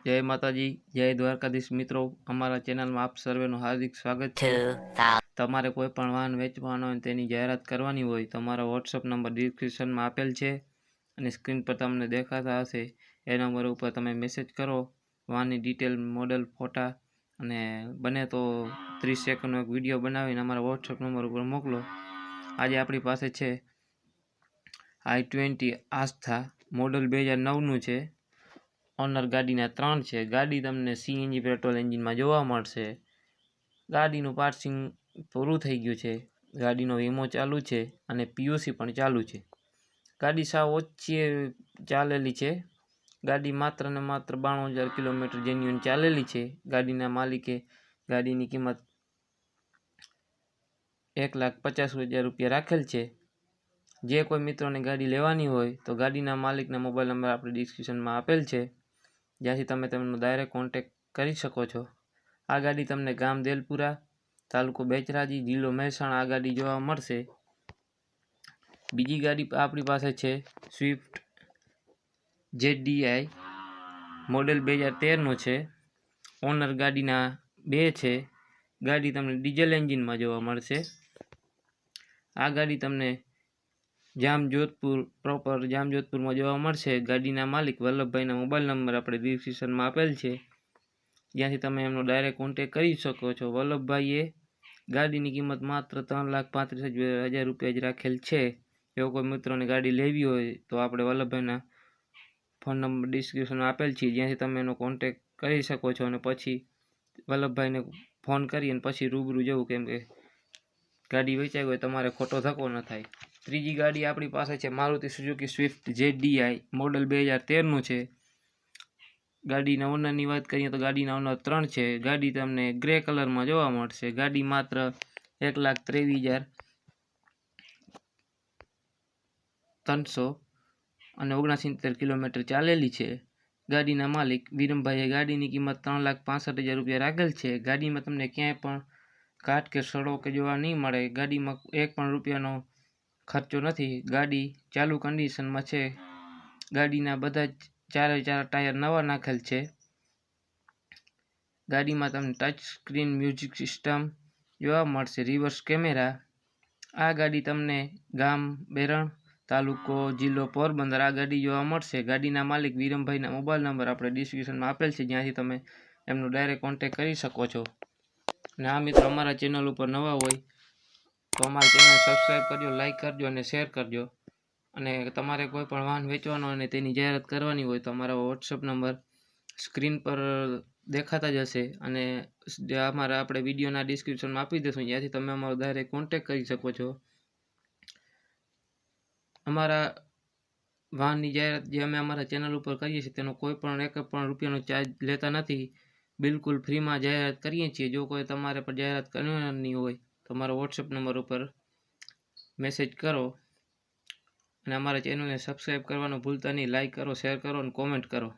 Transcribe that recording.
જય માતાજી, જય દ્વારકાધીશ મિત્રો. અમારા ચેનલમાં આપ સર્વેનું હાર્દિક સ્વાગત છે. તમારે કોઈ પણ વાહન વેચવાનો હોય તેની જાહેરાત કરવાની હોય તો અમારો વોટ્સઅપ નંબર ડિસ્ક્રિપ્શનમાં આપેલ છે અને સ્ક્રીન પર તમને દેખાતા હશે. એ નંબર ઉપર તમે મેસેજ કરો, વાહનની ડિટેલ, મોડલ, ફોટા અને બને તો 30 સેકન્ડનો એક વિડીયો બનાવીને અમારા વોટ્સઅપ નંબર ઉપર મોકલો. આજે આપણી પાસે છે i20 આસ્થા, મોડલ 2009નું છે. ઓનર ગાડીના 3 છે. ગાડી તમને સીએનજી પેટ્રોલ એન્જિનમાં જોવા મળશે. ગાડીનું પાર્સિંગ પૂરું થઈ ગયું છે. ગાડીનો વીમો ચાલુ છે અને પીયુસી પણ ચાલુ છે. ગાડી સાવ ઓછી ચાલેલી છે. ગાડી માત્ર ને માત્ર 92,000 કિલોમીટર જેન્યુઅન ચાલેલી છે. ગાડીના માલિકે ગાડીની કિંમત 1,50,000 રૂપિયા રાખેલ છે. જે કોઈ મિત્રોને ગાડી લેવાની હોય તો ગાડીના માલિકના મોબાઈલ નંબર આપણે ડિસ્ક્રિપ્શનમાં આપેલ છે, જ્યાંથી તમે તેમનો ડાયરેક્ટ કોન્ટેક્ટ કરી શકો છો. આ ગાડી તમને ગામ દેલપુરા, તાલુકો બેચરાજી, જિલ્લો મહેસાણા આ ગાડી જોવા મળશે. બીજી ગાડી આપણી પાસે છે સ્વિફ્ટ ZDI, મોડેલ 2013નું છે. ઓનર ગાડીના 2 છે. ગાડી તમને ડીઝલ એન્જિનમાં જોવા મળશે. આ ગાડી તમને જામજોધપુરમાં જોવા મળશે. ગાડીના માલિક વલ્લભભાઈના મોબાઈલ નંબર આપણે ડિસ્ક્રિપ્શનમાં આપેલ છે, જ્યાંથી તમે એમનો ડાયરેક્ટ કોન્ટેક્ટ કરી શકો છો. વલ્લભભાઈએ ગાડીની કિંમત માત્ર 3,35,000 રૂપિયા જ રાખેલ છે. જો કોઈ મિત્રોને ગાડી લેવી હોય તો આપણે વલ્લભભાઈના ફોન નંબર ડિસ્ક્રિપ્શનમાં આપેલ છે, જ્યાંથી તમે એનો કોન્ટેક્ટ કરી શકો છો અને પછી વલ્લભભાઈને ફોન કરી અને પછી રૂબરૂ જવું, કેમ કે ગાડી વેચાઈ હોય તમારે ખોટો ધક્કો ન થાય. ત્રીજી ગાડી આપણી પાસે છે Maruti Suzuki Swift ZDI, model 2013નું છે. ગાડીના ઓનરની વાત કરીએ તો ગાડીના ઓનર 3 છે. ગાડી તમને ગ્રે કલરમાં જોવા મળશે. ગાડી માત્ર 1,23,369 કિલોમીટર ચાલેલી છે. ગાડીના માલિક વિરમભાઈએ ગાડીની કિંમત 3,65,000 રૂપિયા રાખેલ છે. ગાડીમાં તમને ક્યાંય પણ ઘાટ કે સડો કે જોવા નહીં મળે. ગાડીમાં 1 પણ રૂપિયાનો ખર્ચો નથી. ગાડી ચાલુ કન્ડિશનમાં છે. ગાડીના બધા જ 4 ટાયર નવા નાખેલ છે. ગાડીમાં તમને ટચ સ્ક્રીન મ્યુઝિક સિસ્ટમ જોવા મળશે, રિવર્સ કેમેરા. આ ગાડી તમને ગામ બેરણ, તાલુકો જિલ્લો પોરબંદર આ ગાડી જોવા મળશે. ગાડીના માલિક વિરમભાઈના મોબાઈલ નંબર આપણે ડિસ્ક્રિપ્શનમાં આપેલ છે, જ્યાંથી તમે એમનો ડાયરેક્ટ કોન્ટેક્ટ કરી શકો છો. અને આ મિત્રો અમારા ચેનલ ઉપર નવા હોય તો અમારી ચેનલ સબસ્ક્રાઈબ કરજો, લાઈક કરજો અને શેર કરજો. અને તમારે કોઈ પણ વાહન વેચવાનો અને તેની જાહેરાત કરવાની હોય તો અમારા વોટ્સઅપ નંબર સ્ક્રીન પર દેખાતા જ હશે અને અમારા આપણે વિડીયોના ડિસ્ક્રિપ્શનમાં આપી દઈશું, જ્યાંથી તમે અમારો ડાયરેક્ટ કોન્ટેક્ટ કરી શકો છો. અમારા વાહનની જાહેરાત જે અમે અમારા ચેનલ ઉપર કરીએ છીએ તેનો કોઈ પણ 1 પણ રૂપિયાનો ચાર્જ લેતા નથી. બિલકુલ ફ્રીમાં જાહેરાત કરીએ છીએ. જો કોઈ તમારે પર જાહેરાત કરવાની હોય તો અમારો વોટ્સઅપ નંબર ઉપર મેસેજ કરો અને અમારા ચેનલને સબસ્ક્રાઈબ કરવાનું ભૂલતા નહીં. લાઈક કરો, શેર કરો અને કોમેન્ટ કરો.